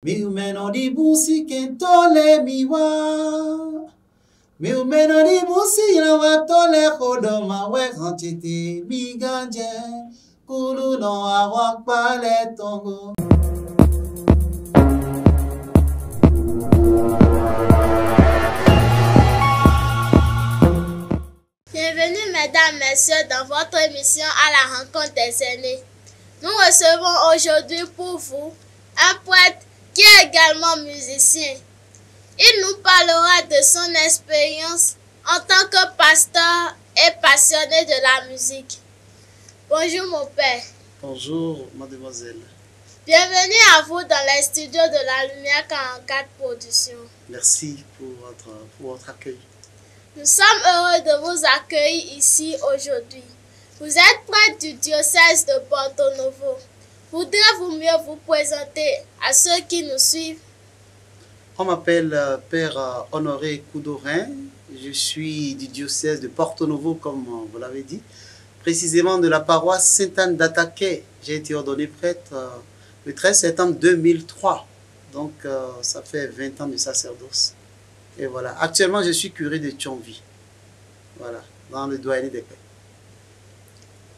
Mi umeno di busi che tole miwa. Mi umeno di busi na wa tole kodo ma we kanchiti mi ganje. Kulu no awak pale tongo. Bienvenue mesdames, messieurs dans votre émission à la rencontre des aînés. Nous recevons aujourd'hui pour vous un prêtre qui est également musicien. Il nous parlera de son expérience en tant que pasteur et passionné de la musique. Bonjour mon père. Bonjour mademoiselle. Bienvenue à vous dans les studios de la Lumière 44 Productions. Merci pour votre accueil. Nous sommes heureux de vous accueillir ici aujourd'hui. Vous êtes prêtre du diocèse de Porto Novo. Voudrez-vous mieux vous présenter à ceux qui nous suivent? On m'appelle Père Honoré Coudorin. Je suis du diocèse de Porto Novo, comme vous l'avez dit. Précisément de la paroisse Sainte-Anne d'Ataquet. J'ai été ordonné prêtre le 13 septembre 2003. Donc ça fait 20 ans de sacerdoce. Et voilà. Actuellement, je suis curé de Thionville. Voilà, dans le doyenné des Pères.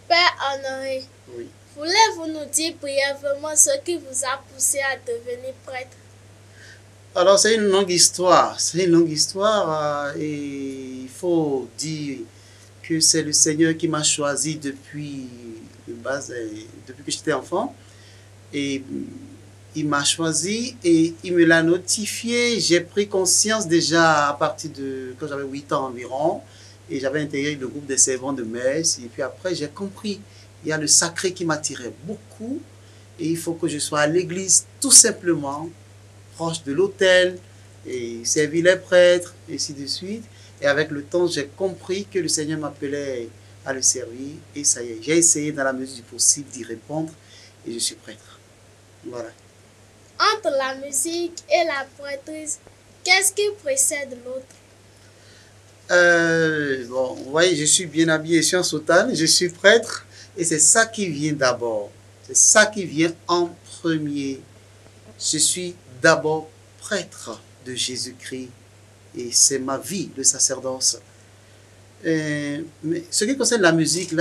Père Honoré, Oui. voulez-vous nous dire brièvement ce qui vous a poussé à devenir prêtre? Alors, c'est une longue histoire. C'est une longue histoire et il faut dire que c'est le Seigneur qui m'a choisi depuis que j'étais enfant. Et il m'a choisi et il me l'a notifié. J'ai pris conscience déjà à partir de quand j'avais 8 ans environ. Et j'avais intégré le groupe des servants de messe. Et puis après, j'ai compris. Il y a le sacré qui m'attirait beaucoup. Et il faut que je sois à l'église tout simplement, proche de l'autel, et servir les prêtres, et ainsi de suite. Et avec le temps, j'ai compris que le Seigneur m'appelait à le servir. Et ça y est, j'ai essayé dans la mesure du possible d'y répondre. Et je suis prêtre. Voilà. Entre la musique et la prêtrise, qu'est-ce qui précède l'autre? Bon, vous voyez, je suis bien habillé, je suis en soutane, je suis prêtre. Et c'est ça qui vient d'abord. C'est ça qui vient en premier. Je suis d'abord prêtre de Jésus-Christ. Et c'est ma vie, le sacerdoce. Mais ce qui concerne la musique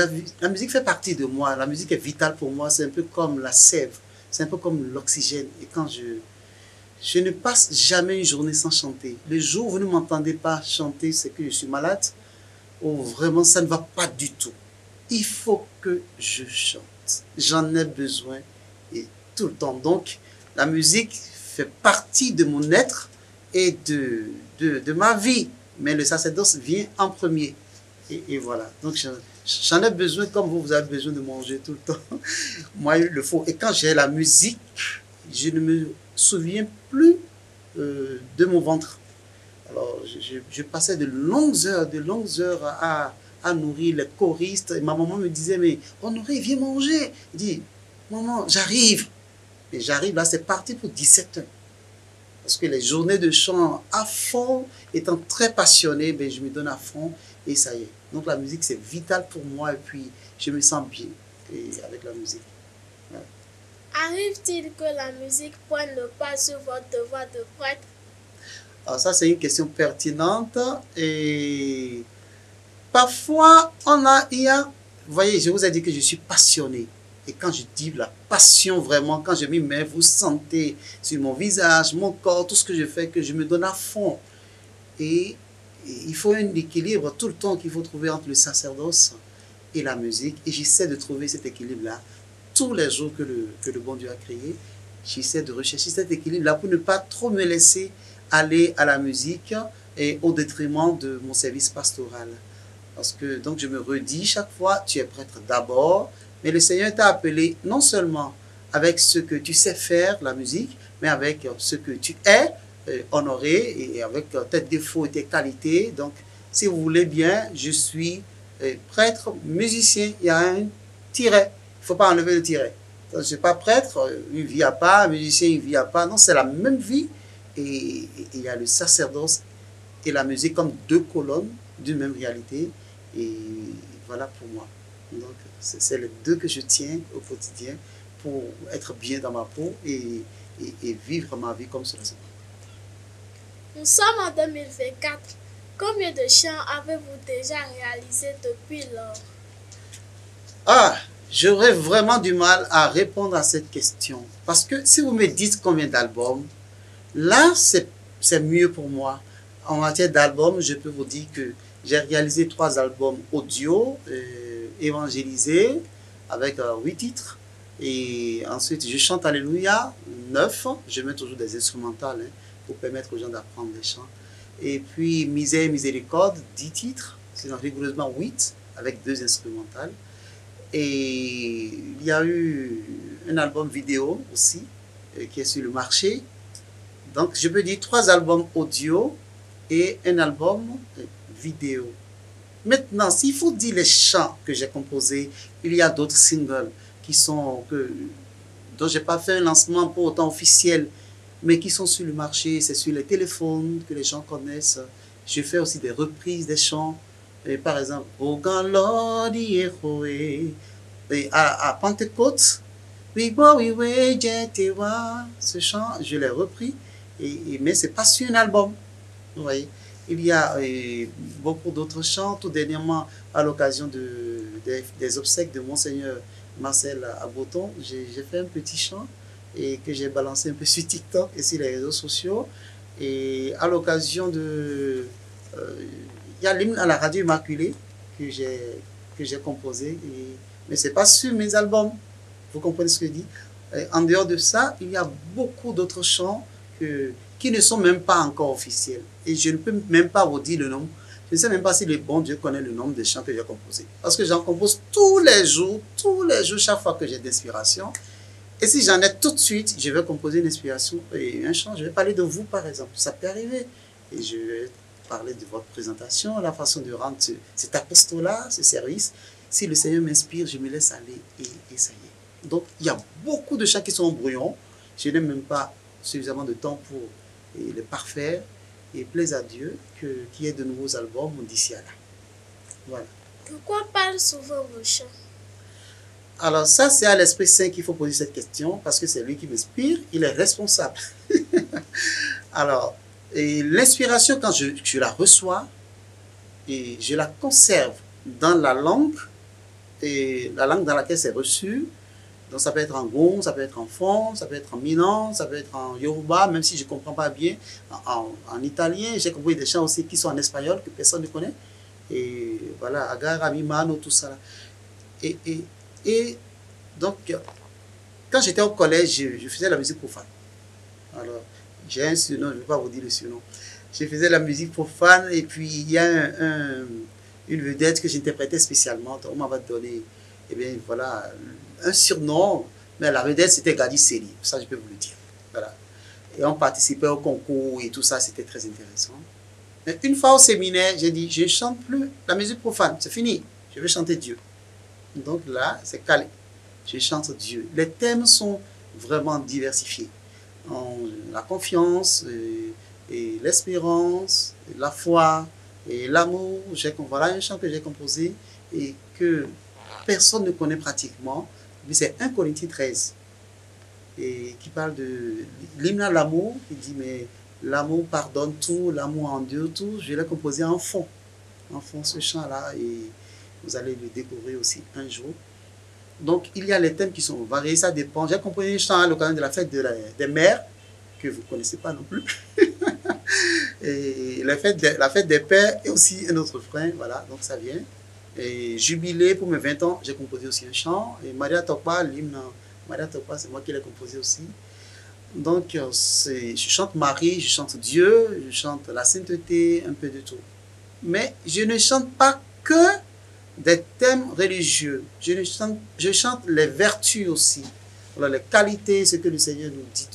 fait partie de moi. La musique est vitale pour moi. C'est un peu comme la sève. C'est un peu comme l'oxygène. Et quand je ne passe jamais une journée sans chanter. Le jour où vous ne m'entendez pas chanter, c'est que je suis malade. Ou vraiment, ça ne va pas du tout. Il faut que je chante. J'en ai besoin et tout le temps. Donc, la musique fait partie de mon être et de ma vie. Mais le sacerdoce vient en premier. Et voilà. Donc, j'en ai besoin comme vous avez besoin de manger tout le temps. Moi, il le faut. Et quand j'ai la musique, je ne me souviens plus de mon ventre. Alors, je passais de longues heures à nourrir les choristes. Et ma maman me disait, mais Honoré, viens manger. Il dit, maman, j'arrive. Et j'arrive, là, c'est parti pour 17 heures. Parce que les journées de chant à fond, étant très passionné, ben, je me donne à fond et ça y est. Donc la musique, c'est vital pour moi et puis je me sens bien avec la musique. Ouais. Arrive-t-il que la musique prenne le pas sur votre devoir de prêtre? Alors ça, c'est une question pertinente et parfois, vous voyez, je vous ai dit que je suis passionné. Et quand je dis la passion vraiment, quand je m'y mets, vous sentez sur mon visage, mon corps, tout ce que je fais, que je me donne à fond. Et il faut un équilibre tout le temps qu'il faut trouver entre le sacerdoce et la musique. Et j'essaie de trouver cet équilibre-là tous les jours que le bon Dieu a créé. J'essaie de rechercher cet équilibre-là pour ne pas trop me laisser aller à la musique et au détriment de mon service pastoral. Parce que donc je me redis chaque fois, tu es prêtre d'abord, mais le Seigneur t'a appelé non seulement avec ce que tu sais faire, la musique, mais avec ce que tu es, Honoré, et avec tes défauts et tes qualités. Donc, si vous voulez bien, je suis prêtre, musicien, il y a un tiret. Il ne faut pas enlever le tiret. Donc, je ne suis pas prêtre, une vie à part, musicien, une vie à part. Non, c'est la même vie. Et il y a le sacerdoce et la musique comme deux colonnes d'une même réalité. Et voilà pour moi. Donc, c'est les deux que je tiens au quotidien pour être bien dans ma peau et et vivre ma vie comme cela se doit. Nous sommes en 2024. Combien de chants avez-vous déjà réalisés depuis lors? Ah, j'aurais vraiment du mal à répondre à cette question. Parce que si vous me dites combien d'albums, là, c'est mieux pour moi. En matière d'albums, je peux vous dire que j'ai réalisé 3 albums audio, évangélisés, avec 8 titres. Et ensuite, je chante Alléluia, 9. Je mets toujours des instrumentales pour permettre aux gens d'apprendre les chants. Et puis, Misère et Miséricorde, 10 titres. C'est rigoureusement 8, avec 2 instrumentales. Et il y a eu un album vidéo aussi, qui est sur le marché. Donc, je peux dire 3 albums audio et un album vidéo. Maintenant, s'il faut dire les chants que j'ai composés, il y a d'autres singles dont je n'ai pas fait un lancement pour autant officiel, mais qui sont sur le marché. C'est sur les téléphones que les gens connaissent. Je fais aussi des reprises des chants. Et par exemple, au grand Lord Yehowé, à Pentecôte, ce chant, je l'ai repris, mais ce n'est pas sur un album. Vous voyez, il y a beaucoup d'autres chants. Tout dernièrement, à l'occasion des obsèques de Monseigneur Marcel Aboton, j'ai fait un petit chant et que j'ai balancé un peu sur TikTok et sur les réseaux sociaux. Et à l'occasion il y a l'hymne à la radio Immaculée que j'ai composé, mais ce n'est pas sur mes albums. Vous comprenez ce que je dis? En dehors de ça, il y a beaucoup d'autres chants qui ne sont même pas encore officiels. Et je ne peux même pas vous dire le nom. Je ne sais même pas si le bon Dieu connaît le nombre de chants que j'ai composés. Parce que j'en compose tous les jours, chaque fois que j'ai d'inspiration. Et si j'en ai tout de suite, je vais composer une inspiration et un chant. Je vais parler de vous, par exemple. Ça peut arriver. Et je vais parler de votre présentation, la façon de rendre cet apostolat, ce service. Si le Seigneur m'inspire, je me laisse aller et ça y est. Donc, il y a beaucoup de chants qui sont brouillons. Je n'ai même pas suffisamment de temps pour les parfaire. Et plaise à Dieu qu'il y ait de nouveaux albums d'ici à là. Voilà. Pourquoi parlent souvent vos chants? Alors ça, c'est à l'Esprit Saint qu'il faut poser cette question, parce que c'est lui qui m'inspire, il est responsable. Alors, l'inspiration, quand je la reçois, et je la conserve dans la langue, et la langue dans laquelle c'est reçu. Donc ça peut être en Gong, ça peut être en Fon, ça peut être en Minan, ça peut être en Yoruba, même si je ne comprends pas bien, en italien. J'ai compris des chants aussi qui sont en espagnol, que personne ne connaît. Et voilà, Agar, Amimano, tout ça. Et donc, quand j'étais au collège, je faisais la musique profane. Alors, j'ai un surnom, je ne vais pas vous dire le surnom. Je faisais la musique profane et puis il y a une vedette que j'interprétais spécialement. On m'avait donné, eh bien voilà, un surnom, mais la vedette c'était Gadi Seri, ça je peux vous le dire. Voilà. Et on participait au concours et tout ça, c'était très intéressant. Mais une fois au séminaire, j'ai dit, je ne chante plus la musique profane, c'est fini, je vais chanter Dieu. Donc là, c'est calé, je chante Dieu. Les thèmes sont vraiment diversifiés. La confiance, et l'espérance, la foi, et l'amour. Voilà un chant que j'ai composé et que personne ne connaît pratiquement. C'est 1 Corinthiens 13 et qui parle de l'hymne à l'amour. Il dit mais l'amour pardonne tout, l'amour endure tout. Je l'ai composé en fond ce chant-là et vous allez le découvrir aussi un jour. Donc il y a les thèmes qui sont variés, ça dépend. J'ai composé un chant à l'occasion de la fête des mères que vous ne connaissez pas non plus. Et la fête des pères est aussi un autre frein, voilà, donc ça vient. Et jubilé pour mes 20 ans, j'ai composé aussi un chant. Et Maria Tokpa, l'hymne Maria Tokpa, c'est moi qui l'ai composé aussi. Donc je chante Marie, je chante Dieu, je chante la sainteté, un peu de tout. Mais je ne chante pas que des thèmes religieux. Je chante les vertus aussi, voilà, les qualités, ce que le Seigneur nous dit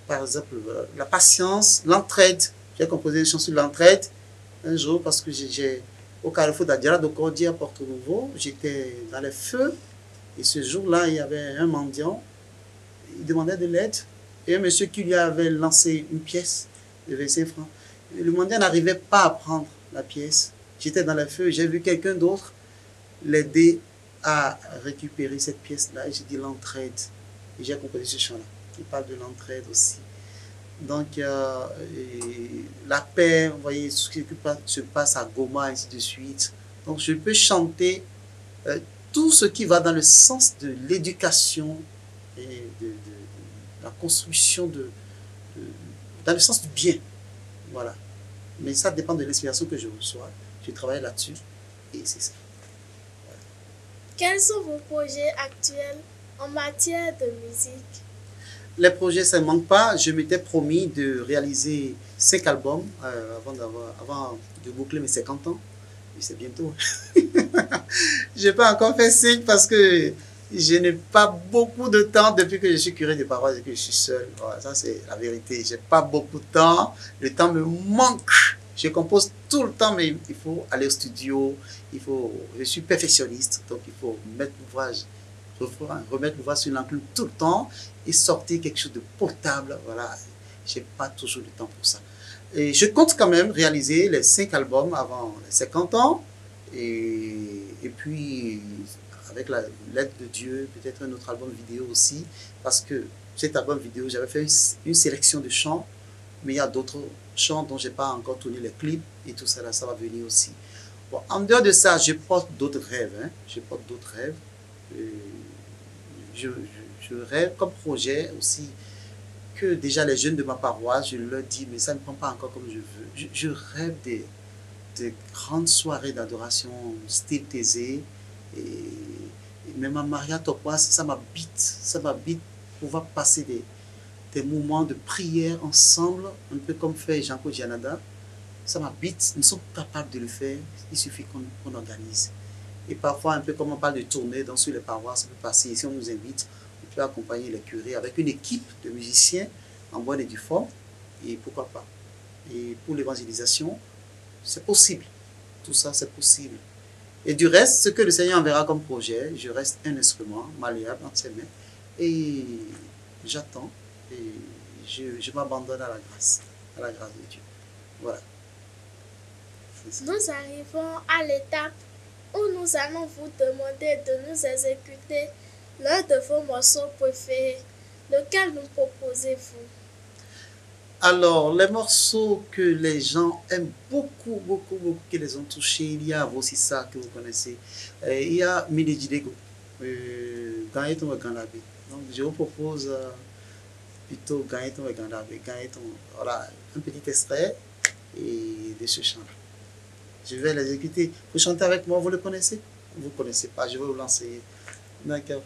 par exemple, la patience, l'entraide. J'ai composé une chanson sur l'entraide un jour parce que au carrefour d'Adjara de Cordier à Porto Nouveau, j'étais dans les feux et ce jour-là, il y avait un mendiant, il demandait de l'aide et un monsieur qui lui avait lancé une pièce de 25 francs. Et le mendiant n'arrivait pas à prendre la pièce. J'étais dans les feux, j'ai vu quelqu'un d'autre l'aider à récupérer cette pièce-là et j'ai dit l'entraide et j'ai composé ce chant-là. qui parle de l'entraide aussi. Donc, la paix, vous voyez, ce qui se passe à Goma, ainsi de suite. Donc, je peux chanter tout ce qui va dans le sens de l'éducation et de la construction, dans le sens du bien. Voilà. Mais ça dépend de l'inspiration que je reçois. Je travaille là-dessus et c'est ça. Voilà. Quels sont vos projets actuels en matière de musique? Les projets, ça ne manque pas. Je m'étais promis de réaliser 5 albums avant de boucler mes 50 ans. Et c'est bientôt. Je n'ai pas encore fait 5 parce que je n'ai pas beaucoup de temps depuis que je suis curé de paroisse et que je suis seul. Voilà, ça, c'est la vérité. Je n'ai pas beaucoup de temps. Le temps me manque. Je compose tout le temps, mais il faut aller au studio. Je suis perfectionniste, donc il faut remettre l'ouvrage sur l'enclume tout le temps et sortir quelque chose de potable. Voilà, je n'ai pas toujours le temps pour ça. Et je compte quand même réaliser les 5 albums avant les 50 ans. Et puis, avec l'aide de Dieu, peut-être un autre album vidéo aussi. Parce que cet album vidéo, j'avais fait une sélection de chants, mais il y a d'autres chants dont je n'ai pas encore tourné les clips. Et tout ça, là, ça va venir aussi. Bon, en dehors de ça, je porte d'autres rêves. Hein. Je porte d'autres rêves. Je rêve comme projet aussi que déjà les jeunes de ma paroisse, je leur dis, mais ça ne prend pas encore comme je veux. Je rêve de grandes soirées d'adoration style Thésée. Et même à Maria Topoise, ça m'habite pouvoir passer des moments de prière ensemble, un peu comme fait Jean-Claude Janada. Ça m'habite, nous sommes capables de le faire, il suffit qu'on organise. Et parfois, un peu comme on parle de tournée dans sur les paroisses, ça peut passer. Si on nous invite, on peut accompagner les curés avec une équipe de musiciens en bonne et due forme. Et pourquoi pas. Et pour l'évangélisation, c'est possible. Tout ça, c'est possible. Et du reste, ce que le Seigneur enverra comme projet, je reste un instrument malléable entre ses mains. Et j'attends. Et je m'abandonne à la grâce de Dieu. Voilà. Nous arrivons à l'étape où nous allons vous demander de nous exécuter l'un de vos morceaux préférés. Lequel nous proposez-vous? Alors, les morceaux que les gens aiment beaucoup, qui les ont touchés, il y a aussi ça que vous connaissez. Il y a Minejidego, Gaëton et Gandabé. Donc, je vous propose plutôt Gaëton et Gandabé. Voilà, un petit extrait de ce chant. Je vais l'exécuter. Vous chantez avec moi, vous le connaissez? Vous ne connaissez pas, je vais vous l'enseigner. D'accord.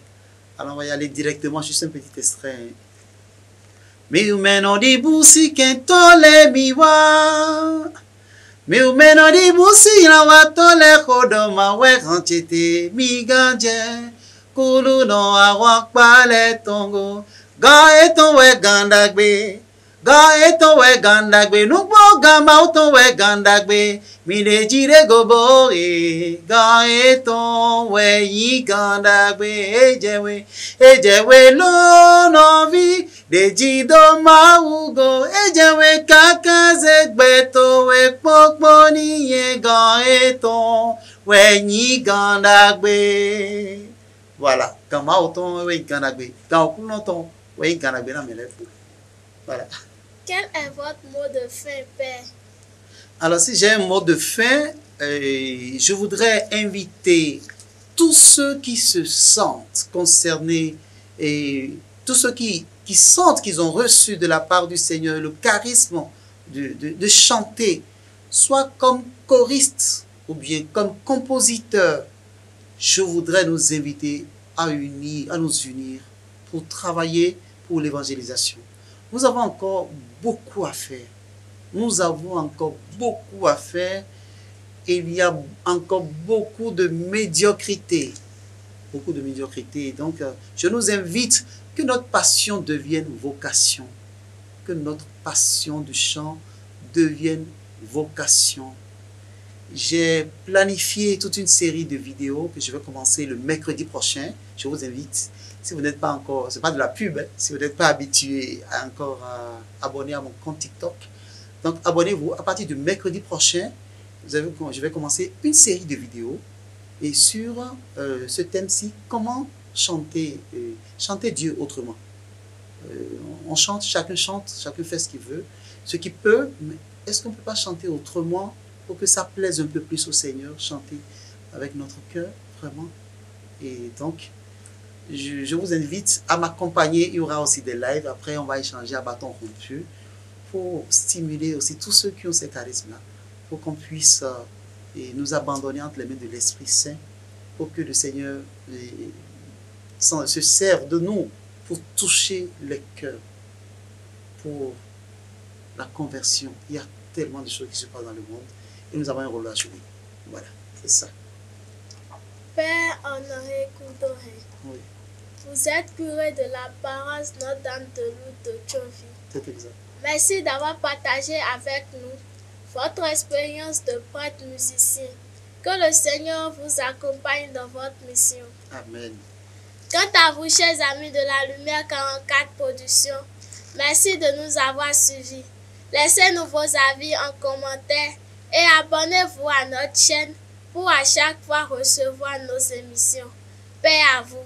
Alors, on va y aller directement, juste un petit extrait. Mi umeno di busi kentole miwa. Mi umeno di busi na watole kodoma we kanchete mi ganje. Kulu no awak pale tongo. Ga eton we gandagbe. Ga eton we gandagbe. Nukbo gamba uton we gandagbe. Mine jire gobo e. Ga eton we yi gandagbe. Ejewe lo no vi. Dejido maugo. Ejewe kakaze gbeto we pokpo niye. Ga eton we yi gandagbe. Voilà. Gama uton we gandagbe. Ga okunoton we gandagbe na melefu. Voilà. Quel est votre mot de fin, Père? Alors, si j'ai un mot de fin, je voudrais inviter tous ceux qui se sentent concernés et tous ceux qui sentent qu'ils ont reçu de la part du Seigneur le charisme de chanter, soit comme choristes ou bien comme compositeurs. Je voudrais nous inviter à nous unir pour travailler pour l'évangélisation. Nous avons encore beaucoup à faire. Nous avons encore beaucoup à faire. Et il y a encore beaucoup de médiocrité. Beaucoup de médiocrité. Donc, je nous invite que notre passion devienne vocation. Que notre passion du chant devienne vocation. J'ai planifié toute une série de vidéos que je vais commencer le mercredi prochain. Je vous invite. Si vous n'êtes pas encore, c'est pas de la pub, hein, si vous n'êtes pas habitué encore à abonner à mon compte TikTok, donc abonnez-vous. À partir du mercredi prochain, je vais commencer une série de vidéos et sur ce thème-ci, comment chanter Dieu autrement. On chante, chacun fait ce qu'il veut, ce qu'il peut, mais est-ce qu'on ne peut pas chanter autrement pour que ça plaise un peu plus au Seigneur, chanter avec notre cœur, vraiment? Et donc, je vous invite à m'accompagner. Il y aura aussi des lives. Après, on va échanger à bâton rompu pour stimuler aussi tous ceux qui ont ce charisme-là, pour qu'on puisse nous abandonner entre les mains de l'Esprit Saint, pour que le Seigneur se serve de nous pour toucher les cœurs, pour la conversion. Il y a tellement de choses qui se passent dans le monde et nous avons un rôle à jouer. Voilà, c'est ça. Père Honoré Koudoré, Oui, vous êtes curé de la paroisse Notre-Dame de Lourdes de Tchovi. c'est exact. Merci d'avoir partagé avec nous votre expérience de prêtre musicien. Que le Seigneur vous accompagne dans votre mission. Amen. Quant à vous, chers amis de la Lumière 44 Productions, merci de nous avoir suivis. Laissez-nous vos avis en commentaire et abonnez-vous à notre chaîne pour à chaque fois recevoir nos émissions. Paix à vous.